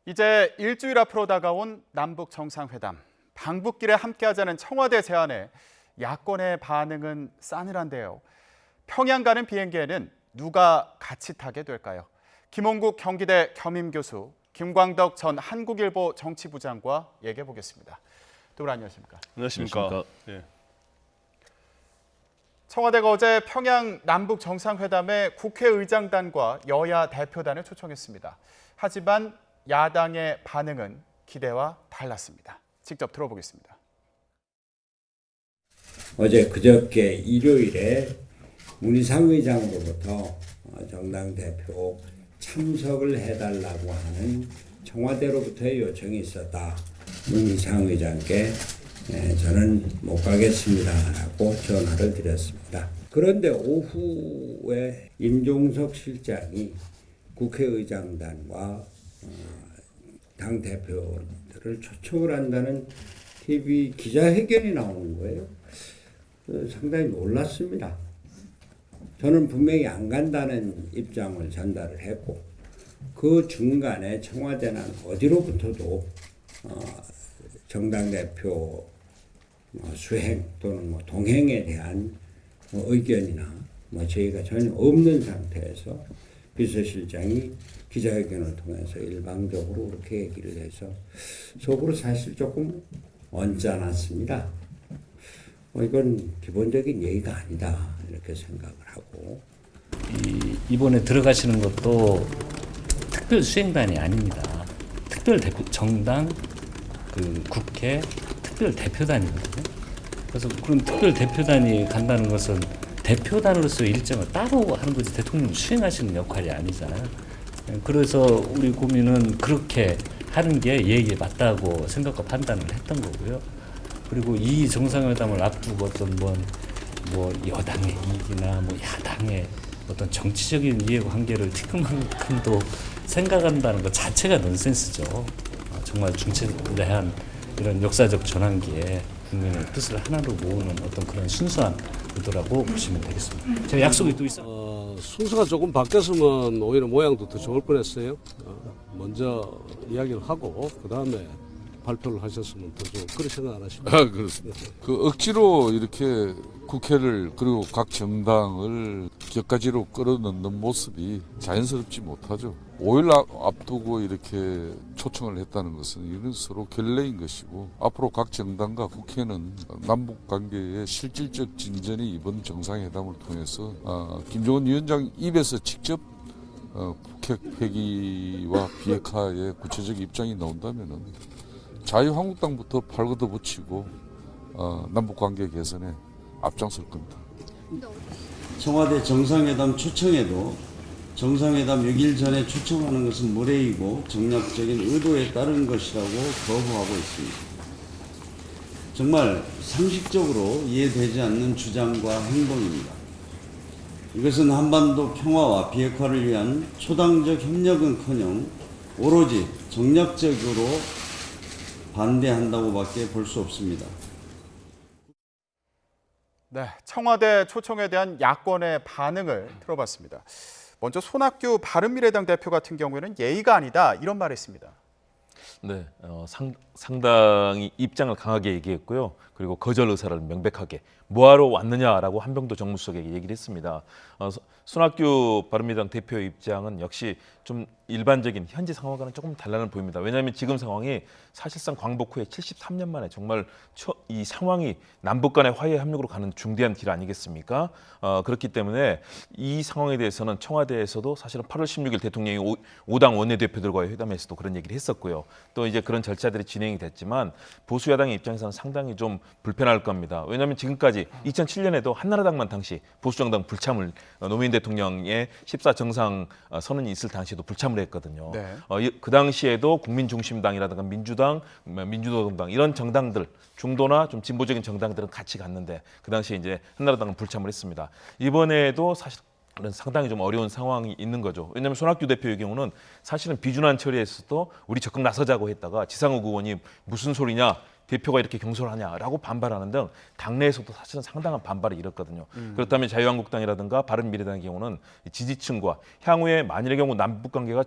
이제 일주일 앞으로 다가온 남북 정상회담. 방북길에 함께하자는 청와대 제안에 야권의 반응은 싸늘한데요. 평양 가는 비행기에는 누가 같이 타게 될까요? 김홍국 경기대 겸임교수, 김광덕 전 한국일보 정치부장과 얘기해 보겠습니다. 두 분 안녕하십니까? 안녕하십니까? 예. 청와대가 어제 평양 남북 정상회담에 국회의장단과 여야 대표단을 초청했습니다. 하지만 야당의 반응은 기대와 달랐습니다. 직접 들어보겠습니다. 어제 그저께 일요일에 문희상 의장으로부터 정당 대표 참석을 해달라고 하는 청와대로부터의 요청이 있었다. 문희상 의장께 저는 못 가겠습니다라고 전화를 드렸습니다. 그런데 오후에 임종석 실장이 국회의장단과 당 대표들을 초청을 한다는 TV 기자회견이 나오는 거예요. 상당히 놀랐습니다. 저는 분명히 안 간다는 입장을 전달을 했고 그 중간에 청와대는 어디로부터도 정당 대표 수행 또는 동행에 대한 의견이나 저희가 전혀 없는 상태에서 비서실장이 기자회견을 통해서 일방적으로 그렇게 얘기를 해서 속으로 사실 조금 언짢았습니다. 이건 기본적인 예의가 아니다 이렇게 생각을 하고 이번에 들어가시는 것도 특별 수행단이 아닙니다. 특별 대표 정당 국회 특별 대표단이거든요. 그래서 그런 특별 대표단이 간다는 것은 대표단으로서 일정을 따로 하는 거지 대통령 수행하시는 역할이 아니잖아요. 그래서 우리 고민은 그렇게 하는 게 예의에 맞다고 생각과 판단을 했던 거고요. 그리고 이 정상회담을 앞두고 어떤 뭐 여당의 이익이나 뭐 야당의 어떤 정치적인 이해관계를 티끌만큼도 생각한다는 것 자체가 넌센스죠. 정말 중체대한 이런 역사적 전환기에 국민의 뜻을 하나로 모으는 어떤 그런 순수한 의도라고 보시면 되겠습니다. 제가 약속이 또 있어요. 순서가 조금 바뀌었으면 오히려 모양도 더 좋을 뻔했어요. 먼저 이야기를 하고 그 다음에 발표를 하셨으면 더 좋을 그런 생각 안 하십니까? 그렇습니다. 그 억지로 이렇게 국회를 그리고 각 정당을 격가지로 끌어넣는 모습이 자연스럽지 못하죠. 5일 앞두고 이렇게 초청을 했다는 것은 이건 서로 결례인 것이고 앞으로 각 정당과 국회는 남북 관계의 실질적 진전이 이번 정상회담을 통해서 김정은 위원장 입에서 직접 북핵 폐기와 비핵화의 구체적 입장이 나온다면은 자유한국당부터 팔 걷어붙이고 남북관계 개선에 앞장설 겁니다. 청와대 정상회담 초청에도 정상회담 6일 전에 초청하는 것은 무례이고 정략적인 의도에 따른 것이라고 거부하고 있습니다. 정말 상식적으로 이해되지 않는 주장과 행동입니다. 이것은 한반도 평화와 비핵화를 위한 초당적 협력은커녕 오로지 정략적으로 반대한다고밖에 볼 수 없습니다. 네, 청와대 초청에 대한 야권의 반응을 들어봤습니다. 먼저 손학규 바른미래당 대표 같은 경우에는 예의가 아니다 이런 말을 했습니다. 네, 상당히 입장을 강하게 얘기했고요. 그리고 거절 의사를 명백하게 뭐하러 왔느냐라고 한병도 정무수석에게 얘기를 했습니다. 손학규 바른미래당 대표의 입장은 역시 좀 일반적인 현재 상황과는 조금 달라는 보입니다. 왜냐하면 지금 상황이 사실상 광복 후에 73년 만에 정말 이 상황이 남북 간의 화해 협력으로 가는 중대한 길 아니겠습니까? 그렇기 때문에 이 상황에 대해서는 청와대에서도 사실은 8월 16일 대통령이 5당 원내대표들과의 회담에서도 그런 얘기를 했었고요. 또 이제 그런 절차들이 진행이 됐지만 보수 야당의 입장에서는 상당히 좀 불편할 겁니다. 왜냐하면 지금까지 2007년에도 한나라당만 당시 보수정당 불참을 노무현 대통령의 14정상 선언이 있을 당시에도 불참을 했거든요. 네. 그 당시에도 국민중심당이라든가 민주당, 민주노동당 이런 정당들 중도나 좀 진보적인 정당들은 같이 갔는데 그 당시에 이제 한나라당은 불참을 했습니다. 이번에도 사실 상당히 좀 어려운 상황이 있는 거죠. 왜냐하면 손학규 대표의 경우는 사실은 비준환 처리에서도 우리 적극 나서자고 했다가 지상욱 의원이 무슨 소리냐 대표가 이렇게 경솔 하냐라고 반발하는 등 당내에서도 사실은 상당한 반발이 일었거든요. 그렇다면 자유한국당이라든가 바른미래당의 경우는 지지층과 향후에 만일의 경우 남북 관계가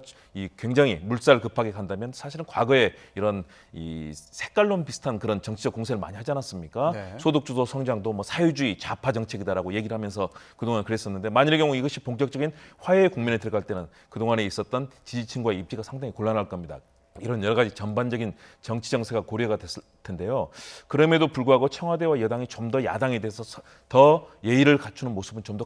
굉장히 물살급하게 간다면 사실은 과거에 이런 이 색깔론 비슷한 그런 정치적 공세를 많이 하지 않았습니까? 네. 소득주도 성장도 뭐 사회주의 좌파 정책이다라고 얘기를 하면서 그동안 그랬었는데 만일의 경우 이것이 본격적인 화해 국면에 들어갈 때는 그동안에 있었던 지지층과의 입지가 상당히 곤란할 겁니다. 이런 여러 가지 전반적인 정치 정세가 고려가 됐을 텐데요. 그럼에도 불구하고 청와대와 여당이 좀 더 야당에 대해서 더 예의를 갖추는 모습은 좀 더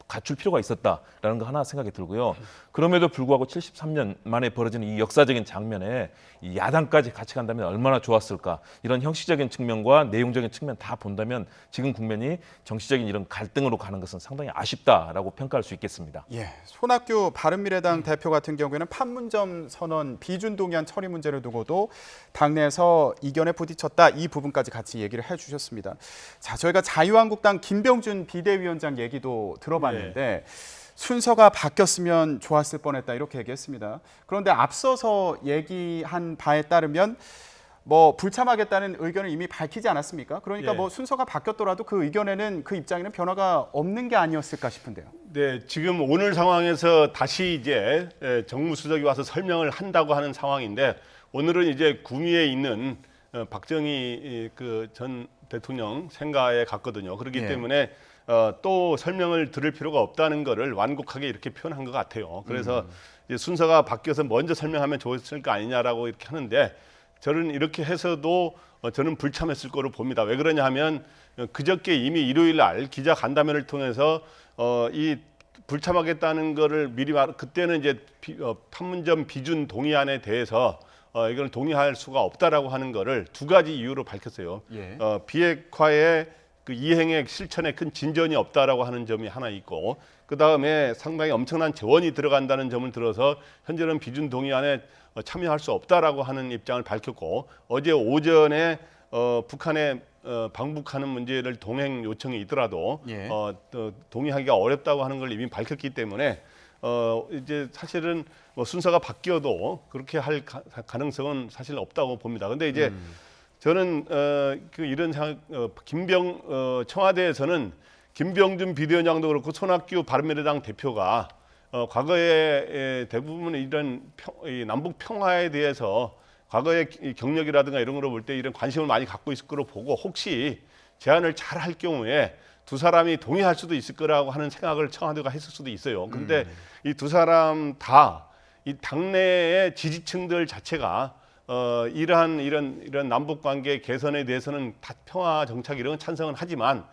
갖출 필요가 있었다라는 거 하나 생각이 들고요. 그럼에도 불구하고 73년 만에 벌어지는 이 역사적인 장면에 이 야당까지 같이 간다면 얼마나 좋았을까. 이런 형식적인 측면과 내용적인 측면 다 본다면 지금 국면이 정치적인 이런 갈등으로 가는 것은 상당히 아쉽다라고 평가할 수 있겠습니다. 예, 손학규 바른미래당 대표 같은 경우에는 판문점 선언 비준 동의안 처리 문제를 두고도 당내에서 이견에 부딪혔다. 이 부분까지 같이 얘기를 해주셨습니다. 자, 저희가 자유한국당 김병준 비대위원장 얘기도 들어봤는데 순서가 바뀌었으면 좋았을 뻔했다 이렇게 얘기했습니다. 그런데 앞서서 얘기한 바에 따르면 뭐 불참하겠다는 의견을 이미 밝히지 않았습니까? 그러니까 뭐 순서가 바뀌었더라도 그 의견에는 그 입장에는 변화가 없는 게 아니었을까 싶은데요. 네, 지금 오늘 상황에서 다시 이제 정무수석이 와서 설명을 한다고 하는 상황인데 오늘은 이제 구미에 있는 박정희 그 전 대통령 생가에 갔거든요. 그렇기 때문에 또 설명을 들을 필요가 없다는 거를 완곡하게 이렇게 표현한 것 같아요. 그래서 이제 순서가 바뀌어서 먼저 설명하면 좋았을 거 아니냐라고 이렇게 하는데 저는 이렇게 해서도 저는 불참했을 거로 봅니다. 왜 그러냐 하면 그저께 이미 일요일 날 기자 간담회를 통해서 이 불참하겠다는 거를 미리 그때는 이제 판문점 비준 동의안에 대해서 이걸 동의할 수가 없다라고 하는 거를 두 가지 이유로 밝혔어요. 비핵화의 그 이행의 실천에 큰 진전이 없다라고 하는 점이 하나 있고, 그 다음에 상당히 엄청난 재원이 들어간다는 점을 들어서 현재는 비준 동의안에 참여할 수 없다라고 하는 입장을 밝혔고, 어제 오전에 북한에 방북하는 문제를 동행 요청이 있더라도 동의하기가 어렵다고 하는 걸 이미 밝혔기 때문에 이제 사실은 뭐 순서가 바뀌어도 그렇게 할 가능성은 사실 없다고 봅니다. 근데 이제 저는 이런 생각, 청와대에서는 김병준 비대위원장도 그렇고 손학규 바른미래당 대표가 과거에 대부분 이런 남북 평화에 대해서 과거의 경력이라든가 이런 거로 볼 때 이런 관심을 많이 갖고 있을 거로 보고, 혹시 제안을 잘 할 경우에 두 사람이 동의할 수도 있을 거라고 하는 생각을 청와대가 했을 수도 있어요. 근데 이 두 사람 다 이 당내의 지지층들 자체가 이런 남북 관계 개선에 대해서는 다 평화 정착 이런 건 찬성은 하지만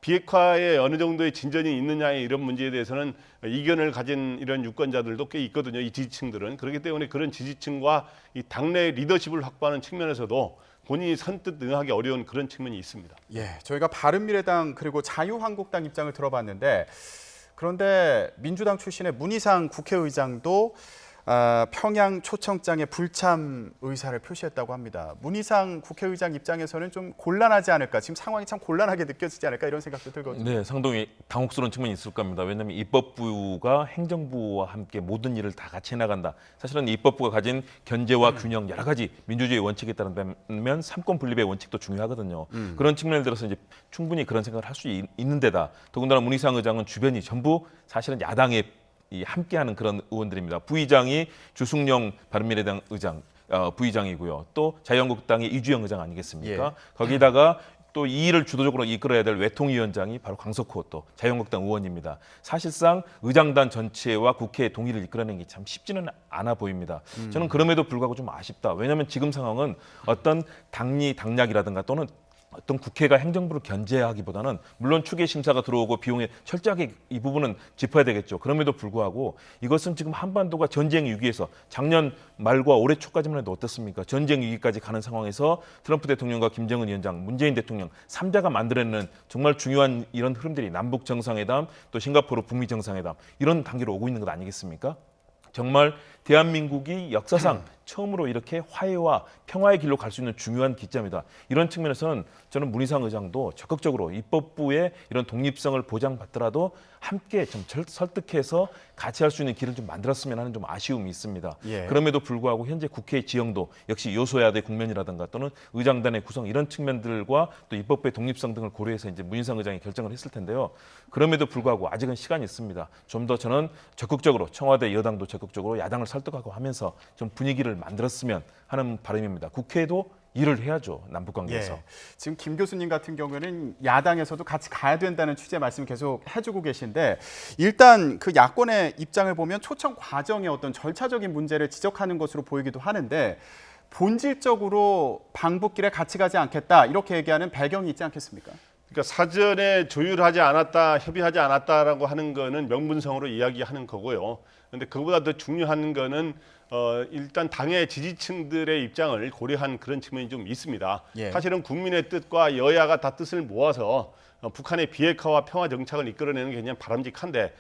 비핵화에 어느 정도의 진전이 있느냐의 이런 문제에 대해서는 이견을 가진 이런 유권자들도 꽤 있거든요. 이 지지층들은. 그렇기 때문에 그런 지지층과 이 당내 리더십을 확보하는 측면에서도 본인이 선뜻 응하기 어려운 그런 측면이 있습니다. 예, 저희가 바른미래당 그리고 자유한국당 입장을 들어봤는데, 그런데 민주당 출신의 문희상 국회의장도 평양 초청장에 불참 의사를 표시했다고 합니다. 문희상 국회의장 입장에서는 좀 곤란하지 않을까, 지금 상황이 참 곤란하게 느껴지지 않을까 이런 생각도 들거든요. 네, 상당히 당혹스러운 측면이 있을 겁니다. 왜냐하면 입법부가 행정부와 함께 모든 일을 다 같이 해나간다. 사실은 입법부가 가진 견제와 균형 여러 가지 민주주의 원칙에 따르면 삼권 분립의 원칙도 중요하거든요. 그런 측면을 들어서 이제 충분히 그런 생각을 할 수 있는 데다 더군다나 문희상 의장은 주변이 전부 사실은 야당의 함께하는 그런 의원들입니다. 부의장이 주승용 바른미래당 의장 부의장이고요. 또 자유한국당의 이주영 의장 아니겠습니까? 거기다가 또 이 일을 주도적으로 이끌어야 될 외통위원장이 바로 강석호 또 자유한국당 의원입니다. 사실상 의장단 전체와 국회의 동의를 이끌어내는 게 참 쉽지는 않아 보입니다. 저는 그럼에도 불구하고 좀 아쉽다. 왜냐하면 지금 상황은 어떤 당락이라든가 또는 어떤 국회가 행정부를 견제하기보다는 물론 추계 심사가 들어오고 비용에 철저하게 이 부분은 짚어야 되겠죠. 그럼에도 불구하고 이것은 지금 한반도가 전쟁 위기에서 작년 말과 올해 초까지만 해도 어떻습니까? 전쟁 위기까지 가는 상황에서 트럼프 대통령과 김정은 위원장, 문재인 대통령 3자가 만들어내는 정말 중요한 이런 흐름들이 남북 정상회담 또 싱가포르 북미 정상회담 이런 단계로 오고 있는 것 아니겠습니까? 정말 대한민국이 역사상 처음으로 이렇게 화해와 평화의 길로 갈 수 있는 중요한 기점이다. 이런 측면에서는 저는 문희상 의장도 적극적으로 입법부의 이런 독립성을 보장받더라도 함께 좀 설득해서 같이 할 수 있는 길을 좀 만들었으면 하는 좀 아쉬움이 있습니다. 예. 그럼에도 불구하고 현재 국회의 지형도 역시 요소야대 국면이라든가 또는 의장단의 구성 이런 측면들과 또 입법부의 독립성 등을 고려해서 이제 문희상 의장이 결정을 했을 텐데요. 그럼에도 불구하고 아직은 시간이 있습니다. 좀 더 저는 적극적으로 청와대 여당도 적극적으로 야당을 설득하고 하면서 좀 분위기를 만들었으면 하는 바람입니다. 국회도 일을 해야죠. 남북 관계에서. 예. 지금 김 교수님 같은 경우에는 야당에서도 같이 가야 된다는 취지의 말씀 계속 해주고 계신데 일단 그 야권의 입장을 보면 초청 과정의 어떤 절차적인 문제를 지적하는 것으로 보이기도 하는데 본질적으로 방북길에 같이 가지 않겠다 이렇게 얘기하는 배경이 있지 않겠습니까? 그러니까 사전에 조율하지 않았다, 협의하지 않았다라고 하는 거는 명분성으로 이야기하는 거고요. 그런데 그보다 더 중요한 거는 일단 당의 지지층들의 입장을 고려한 그런 측면이 좀 있습니다. 예. 사실은 국민의 뜻과 여야가 다 뜻을 모아서 북한의 비핵화와 평화 정착을 이끌어내는 게 그냥 바람직한데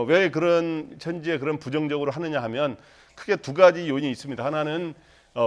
왜 그런 현재 그런 부정적으로 하느냐 하면 크게 두 가지 요인이 있습니다. 하나는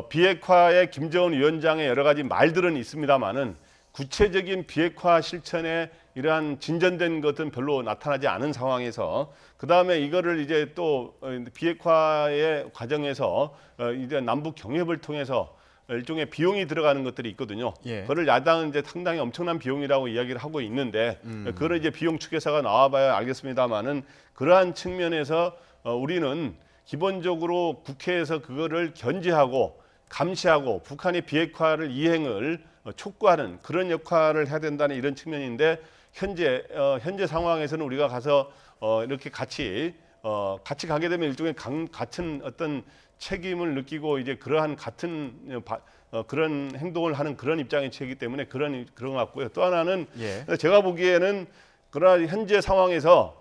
비핵화의 김정은 위원장의 여러 가지 말들은 있습니다만은 구체적인 비핵화 실천에 이러한 진전된 것은 별로 나타나지 않은 상황에서 그 다음에 이거를 이제 또 비핵화의 과정에서 이제 남북 경협을 통해서 일종의 비용이 들어가는 것들이 있거든요. 예. 그걸 야당은 이제 상당히 엄청난 비용이라고 이야기를 하고 있는데 그걸 이제 비용 추계사가 나와봐야 알겠습니다만은 그러한 측면에서 우리는 기본적으로 국회에서 그거를 견제하고 감시하고 북한의 비핵화를 이행을 촉구하는 그런 역할을 해야 된다는 이런 측면인데 현재 상황에서는 우리가 가서 이렇게 같이 가게 되면 일종의 같은 어떤 책임을 느끼고 이제 그러한 같은 그런 행동을 하는 그런 입장의 체이기 때문에 그런 것 같고요. 또 하나는 예. 제가 보기에는 그러나 현재 상황에서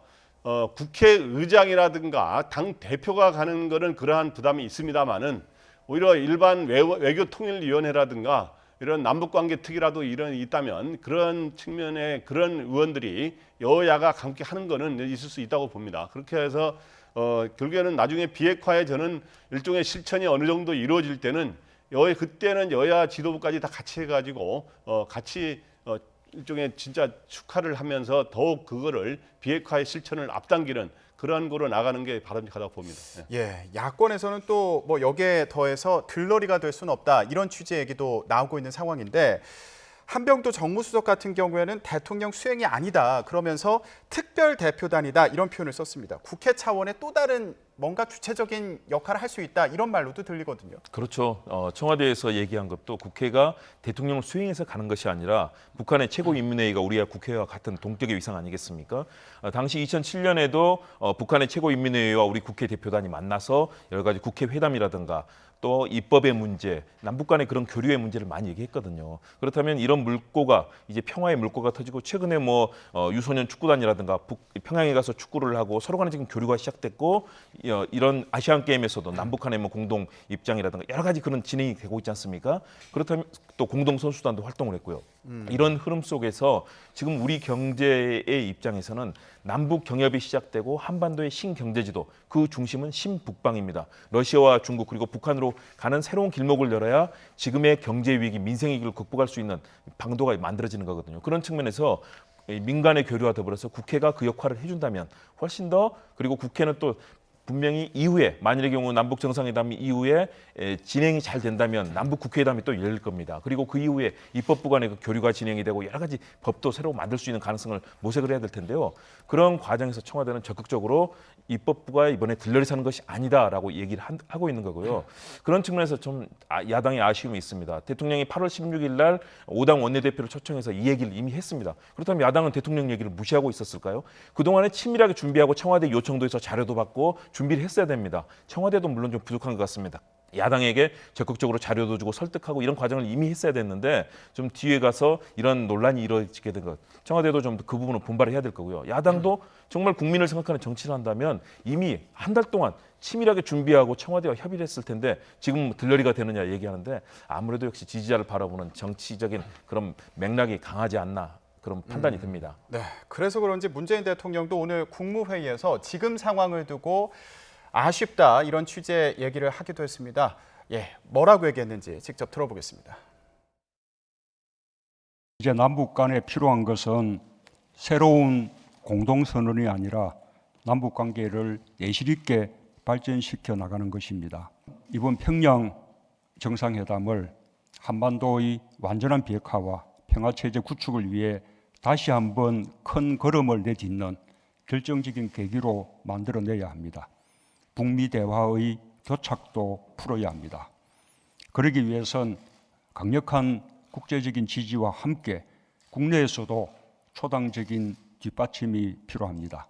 국회의장이라든가 당 대표가 가는 거는 그러한 부담이 있습니다만은 오히려 일반 외교통일위원회라든가 이런 남북관계 특위라도 이런 있다면 그런 측면에 그런 의원들이 여야가 함께 하는 거는 있을 수 있다고 봅니다. 그렇게 해서 결국에는 나중에 비핵화에 저는 일종의 실천이 어느 정도 이루어질 때는 그때는 여야 지도부까지 다 같이 해가지고 같이 일종의 진짜 축하를 하면서 더욱 그거를 비핵화의 실천을 앞당기는 그러한 거로 나가는 게 바람직하다고 봅니다. 예, 야권에서는 또 뭐 여기에 더해서 들러리가 될 수는 없다 이런 취지의 얘기도 나오고 있는 상황인데 한병도 정무수석 같은 경우에는 대통령 수행이 아니다 그러면서 특별 대표단이다 이런 표현을 썼습니다. 국회 차원의 또 다른 뭔가 주체적인 역할을 할 수 있다 이런 말로도 들리거든요. 그렇죠. 청와대에서 얘기한 것도 국회가 대통령을 수행해서 가는 것이 아니라 북한의 최고인민회의가 우리와 국회와 같은 동격의 위상 아니겠습니까? 당시 2007년에도 북한의 최고인민회의와 우리 국회 대표단이 만나서 여러 가지 국회 회담이라든가 또 입법의 문제, 남북 간의 그런 교류의 문제를 많이 얘기했거든요. 그렇다면 이런 물꼬가 이제 평화의 물꼬가 터지고 최근에 뭐 유소년 축구단이라든가 평양에 가서 축구를 하고 서로 간에 지금 교류가 시작됐고 이런 아시안 게임에서도 남북 간의 뭐 공동 입장이라든가 여러 가지 그런 진행이 되고 있지 않습니까? 그렇다면 또 공동 선수단도 활동을 했고요. 이런 흐름 속에서 지금 우리 경제의 입장에서는 남북 경협이 시작되고 한반도의 신경제지도 그 중심은 신북방입니다. 러시아와 중국 그리고 북한으로 가는 새로운 길목을 열어야 지금의 경제 위기, 민생 위기를 극복할 수 있는 방도가 만들어지는 거거든요. 그런 측면에서 민간의 교류와 더불어서 국회가 그 역할을 해준다면 훨씬 더 그리고 국회는 또 분명히 이후에 만일의 경우 남북 정상회담 이후에 진행이 잘 된다면 남북 국회회담이 또 열릴 겁니다. 그리고 그 이후에 입법부 간의 그 교류가 진행이 되고 여러 가지 법도 새로 만들 수 있는 가능성을 모색을 해야 될 텐데요. 그런 과정에서 청와대는 적극적으로 입법부가 이번에 들러리 사는 것이 아니다라고 얘기를 하고 있는 거고요. 그런 측면에서 좀 야당의 아쉬움이 있습니다. 대통령이 8월 16일 날 5당 원내대표를 초청해서 이 얘기를 이미 했습니다. 그렇다면 야당은 대통령 얘기를 무시하고 있었을까요? 그동안에 치밀하게 준비하고 청와대 요청도 해서 자료도 받고 준비를 했어야 됩니다. 청와대도 물론 좀 부족한 것 같습니다. 야당에게 적극적으로 자료도 주고 설득하고 이런 과정을 이미 했어야 됐는데 좀 뒤에 가서 이런 논란이 이루어지게 된 것. 청와대도 좀 그 부분을 분발을 해야 될 거고요. 야당도 정말 국민을 생각하는 정치를 한다면 이미 한 달 동안 치밀하게 준비하고 청와대와 협의를 했을 텐데 지금 들러리가 되느냐 얘기하는데 아무래도 역시 지지자를 바라보는 정치적인 그런 맥락이 강하지 않나 그런 판단이 듭니다. 네, 그래서 그런지 문재인 대통령도 오늘 국무회의에서 지금 상황을 두고 아쉽다 이런 취지의 얘기를 하기도 했습니다. 뭐라고 얘기했는지 직접 들어보겠습니다. 이제 남북 간에 필요한 것은 새로운 공동선언이 아니라 남북 관계를 내실 있게 발전시켜 나가는 것입니다. 이번 평양 정상회담을 한반도의 완전한 비핵화와 평화체제 구축을 위해 다시 한번 큰 걸음을 내딛는 결정적인 계기로 만들어내야 합니다. 북미 대화의 교착도 풀어야 합니다. 그러기 위해선 강력한 국제적인 지지와 함께 국내에서도 초당적인 뒷받침이 필요합니다.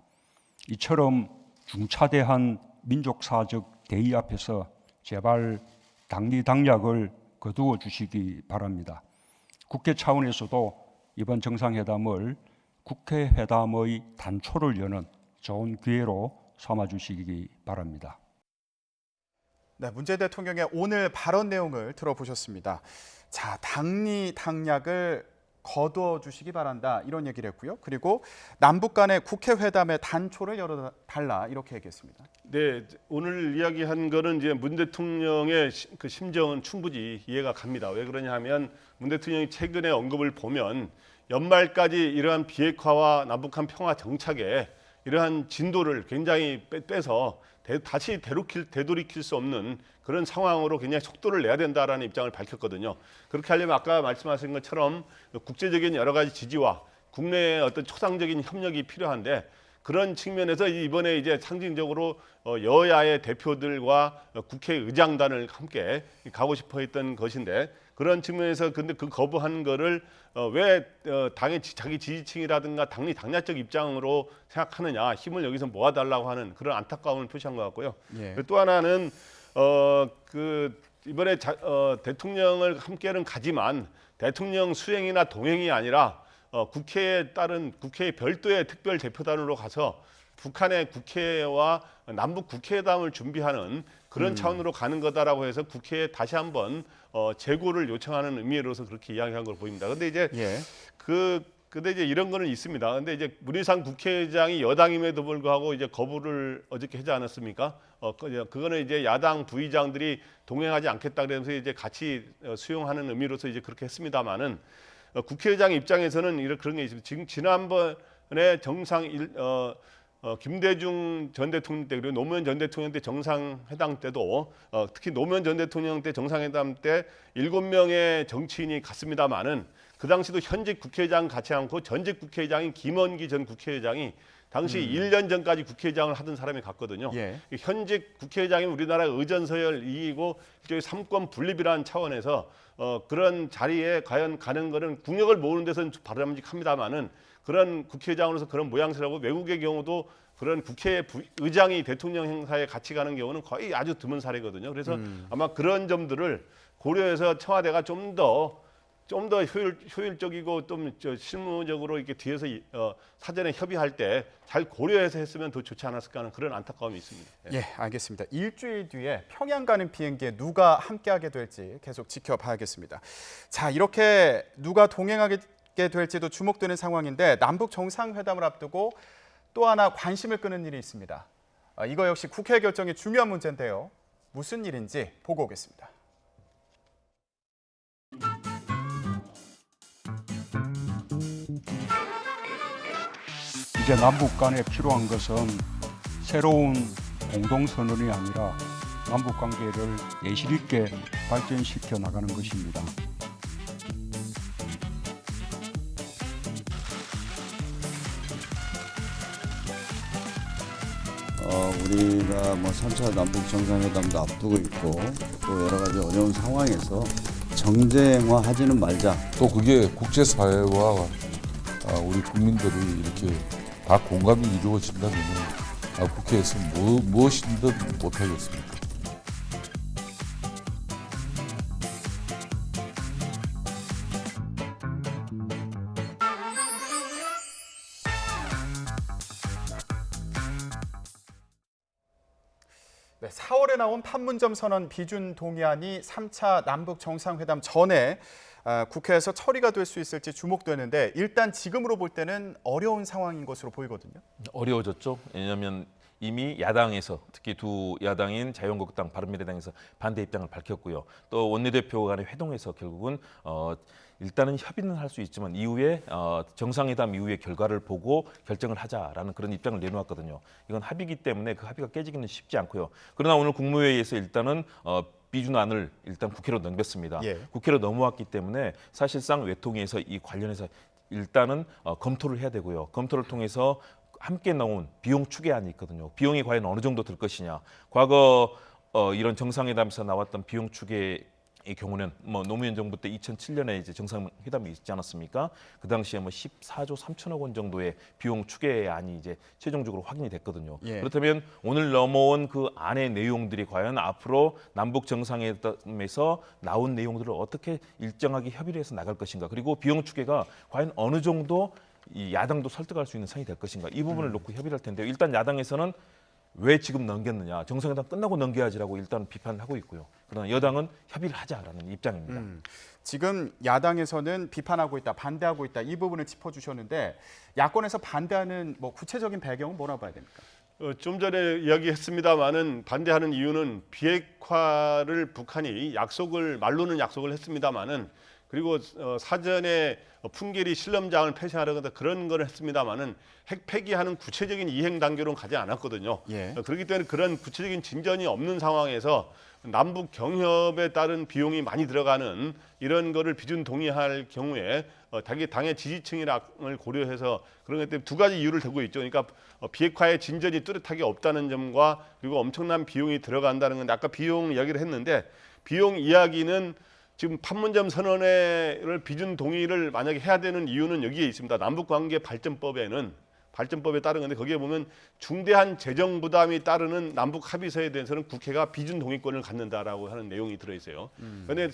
이처럼 중차대한 민족사적 대의 앞에서 제발 당리당략을 거두어 주시기 바랍니다. 국회 차원에서도 이번 정상회담을 국회회담의 단초를 여는 좋은 기회로 삼아주시기 바랍니다. 네, 문재인 대통령의 오늘 발언 내용을 들어보셨습니다. 자, 당리당략을 거두어 주시기 바란다 이런 얘기를 했고요. 그리고 남북 간의 국회회담의 단초를 열어달라 이렇게 얘기했습니다. 네, 오늘 이야기한 거는 이제 문 대통령의 그 심정은 충분히 이해가 갑니다. 왜 그러냐 하면 문 대통령이 최근에 언급을 보면 연말까지 이러한 비핵화와 남북한 평화 정착에 이러한 진도를 굉장히 빼서 다시 되돌이킬 수 없는 그런 상황으로 굉장히 속도를 내야 된다라는 입장을 밝혔거든요. 그렇게 하려면 아까 말씀하신 것처럼 국제적인 여러 가지 지지와 국내의 어떤 초당적인 협력이 필요한데 그런 측면에서 이번에 이제 상징적으로 여야의 대표들과 국회의장단을 함께 가고 싶어 했던 것인데 그런 측면에서 근데 그 거부한 거를 왜 당의 자기 지지층이라든가 당리당략적 입장으로 생각하느냐 힘을 여기서 모아달라고 하는 그런 안타까움을 표시한 것 같고요. 그리고 또 하나는 이번에 대통령을 함께는 가지만 대통령 수행이나 동행이 아니라 국회에 따른 국회의 별도의 특별 대표단으로 가서 북한의 국회와 남북 국회회담을 준비하는 그런 차원으로 가는 거다라고 해서 국회에 다시 한번 재고를 요청하는 의미로서 그렇게 이야기한 걸 보입니다. 근데 이제 근데 이제 이런 거는 있습니다. 근데 이제 문희상 국회의장이 여당임에도 불구하고 이제 거부를 어저께 하지 않았습니까? 그거는 이제 야당 부의장들이 동행하지 않겠다 그러면서 이제 같이 수용하는 의미로서 이제 그렇게 했습니다만은 국회의장 입장에서는 그런 게 있습니다. 지금 지난번에 김대중 전 대통령 때 그리고 노무현 전 대통령 때 정상회담 때도 특히 노무현 전 대통령 때 정상회담 때 7명의 정치인이 갔습니다마는 그 당시도 현직 국회의장 같이 않고 전직 국회의장인 김원기 전 국회의장이 당시 1년 전까지 국회의장을 하던 사람이 갔거든요. 현직 국회의장이 우리나라 의전서열 이기고 일종의 삼권 분립이라는 차원에서 그런 자리에 과연 가는 거는 국력을 모으는 데서는 바람직합니다만은 그런 국회의장으로서 그런 모양새라고 외국의 경우도 그런 국회의장이 대통령 행사에 같이 가는 경우는 거의 아주 드문 사례거든요. 그래서 아마 그런 점들을 고려해서 청와대가 좀 더 효율적이고 좀 실무적으로 이렇게 뒤에서 사전에 협의할 때 잘 고려해서 했으면 더 좋지 않았을까 하는 그런 안타까움이 있습니다. 알겠습니다. 일주일 뒤에 평양 가는 비행기에 누가 함께하게 될지 계속 지켜봐야겠습니다. 자, 이렇게 누가 동행하게 될지도 주목되는 상황인데 남북 정상회담을 앞두고 또 하나 관심을 끄는 일이 있습니다. 이거 역시 국회 결정이 중요한 문제인데요. 무슨 일인지 보고 오겠습니다. 이제 남북 간에 필요한 것은 새로운 공동선언이 아니라 남북 관계를 내실 있게 발전시켜 나가는 것입니다. 우리가 3차 남북 정상회담도 앞두고 있고 또 여러 가지 어려운 상황에서 정쟁화하지는 말자. 또 그게 국제사회와 우리 국민들이 이렇게 다 공감이 이루어진다면 국회에서 무엇이든 못하겠습니까? 네, 4월에 나온 판문점 선언 비준 동의안이 3차 남북 정상회담 전에 국회에서 처리가 될 수 있을지 주목되는데 일단 지금으로 볼 때는 어려운 상황인 것으로 보이거든요. 어려워졌죠. 왜냐하면 이미 야당에서 특히 두 야당인 자유한국당, 바른미래당에서 반대 입장을 밝혔고요. 또 원내대표 간의 회동에서 결국은 일단은 협의는 할 수 있지만 이후에 정상회담 이후의 결과를 보고 결정을 하자라는 그런 입장을 내놓았거든요. 이건 합의이기 때문에 그 합의가 깨지기는 쉽지 않고요. 그러나 오늘 국무회의에서 일단은 비준안을 일단 국회로 넘겼습니다. 예. 국회로 넘어왔기 때문에 사실상 외통위에서 이 관련해서 일단은 검토를 해야 되고요. 검토를 통해서 함께 나온 비용 추계안이 있거든요. 비용이 과연 어느 정도 들 것이냐. 과거 이런 정상회담에서 나왔던 비용 추계의 경우는 뭐 노무현 정부 때 2007년에 이제 정상회담이 있지 않았습니까? 그 당시에 뭐 14조 3천억 원 정도의 비용 추계안이 이제 최종적으로 확인이 됐거든요. 예. 그렇다면 오늘 넘어온 그 안의 내용들이 과연 앞으로 남북 정상회담에서 나온 내용들을 어떻게 일정하게 협의를 해서 나갈 것인가? 그리고 비용 추계가 과연 어느 정도 이 야당도 설득할 수 있는 상이 될 것인가? 이 부분을 놓고 협의를 할 텐데요. 일단 야당에서는 왜 지금 넘겼느냐? 정상회담 끝나고 넘겨야지라고 일단 비판하고 있고요. 그러나 여당은 협의를 하자라는 입장입니다. 지금 야당에서는 비판하고 있다, 반대하고 있다 이 부분을 짚어주셨는데 야권에서 반대하는 뭐 구체적인 배경은 뭐라고 봐야 됩니까? 좀 전에 이야기했습니다마는 반대하는 이유는 비핵화를 북한이 말로는 약속을 했습니다마는 그리고 사전에 풍계리 실험장을 폐쇄하려거나 그런 걸 했습니다마는 핵 폐기하는 구체적인 이행 단계로는 가지 않았거든요. 예. 그렇기 때문에 그런 구체적인 진전이 없는 상황에서 남북 경협에 따른 비용이 많이 들어가는 이런 거를 비준 동의할 경우에 당의 지지층을 고려해서 그런 것 때문에 두 가지 이유를 대고 있죠. 그러니까 비핵화의 진전이 뚜렷하게 없다는 점과 그리고 엄청난 비용이 들어간다는 건데 아까 비용 이야기를 했는데 비용 이야기는 지금 판문점 선언회를 비준 동의를 만약에 해야 되는 이유는 여기에 있습니다. 남북관계 발전법에 따른 건데 거기에 보면 중대한 재정 부담이 따르는 남북 합의서에 대해서는 국회가 비준 동의권을 갖는다라고 하는 내용이 들어 있어요. 그런데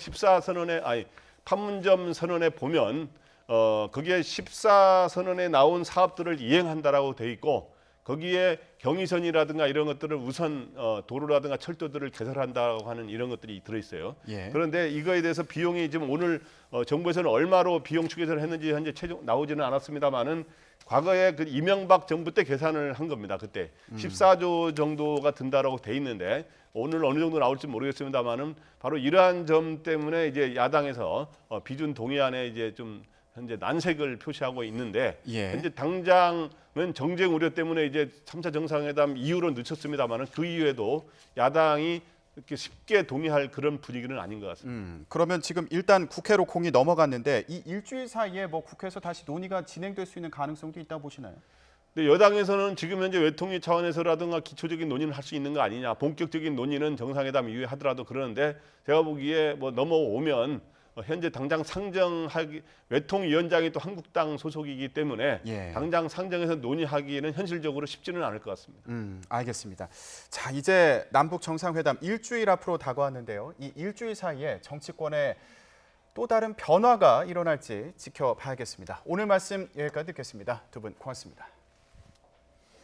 판문점 선언에 보면 거기에 14선언에 나온 사업들을 이행한다라고 돼 있고 거기에 경의선이라든가 이런 것들을 우선 도로라든가 철도들을 개설한다고 하는 이런 것들이 들어있어요. 예. 그런데 이거에 대해서 비용이 지금 오늘 정부에서는 얼마로 비용 추계서를 했는지 현재 최종 나오지는 않았습니다만은 과거에 그 이명박 정부 때 계산을 한 겁니다. 그때 14조 정도가 든다라고 돼 있는데 오늘 어느 정도 나올지 모르겠습니다만은 바로 이러한 점 때문에 이제 야당에서 비준 동의안에 이제 좀 현재 난색을 표시하고 있는데 예. 현재 당장은 정쟁 우려 때문에 이제 3차 정상회담 이후로 늦췄습니다만은 그 이후에도 야당이 이렇게 쉽게 동의할 그런 분위기는 아닌 것 같습니다. 그러면 지금 일단 국회로 공이 넘어갔는데 이 일주일 사이에 뭐 국회에서 다시 논의가 진행될 수 있는 가능성도 있다고 보시나요? 근데 여당에서는 지금 현재 외통위 차원에서라든가 기초적인 논의는 할 수 있는 거 아니냐. 본격적인 논의는 정상회담 이후에 하더라도 그러는데 제가 보기에 뭐 넘어오면 현재 당장 외통위원장이 또 한국당 소속이기 때문에 예. 당장 상정해서 논의하기에는 현실적으로 쉽지는 않을 것 같습니다. 알겠습니다. 자, 이제 남북 정상회담 일주일 앞으로 다가왔는데요. 이 일주일 사이에 정치권에 또 다른 변화가 일어날지 지켜봐야겠습니다. 오늘 말씀 여기까지 듣겠습니다. 두 분 고맙습니다.